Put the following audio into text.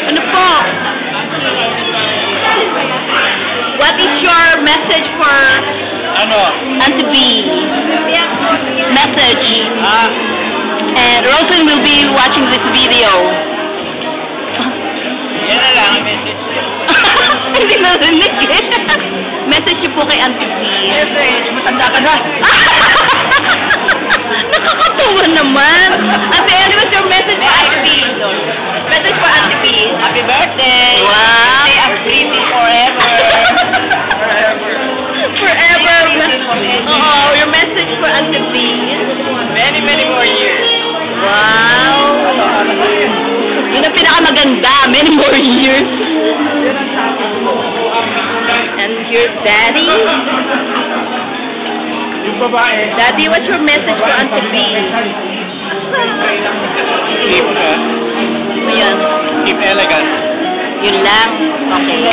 Ano po? What is your message for Auntie B? Message. And Rosen will be watching this video. Yan na lang ang message. Hindi narinig eh. Message niyo po kay Auntie B. Message, matanda ka na. Nakakatawa naman. Ate, ano was your message for Auntie B? Message for Auntie B. Happy birthday. Wow. Stay as pretty forever. Forever. Oh, your message for Auntie B. Many, many more years. Wow. Yun ang pinakamaganda. Many more years. And your daddy? Yung babae. Daddy, what's your message for Auntie B? Keep, Ayan. keep elegant. Yun lang. Okay.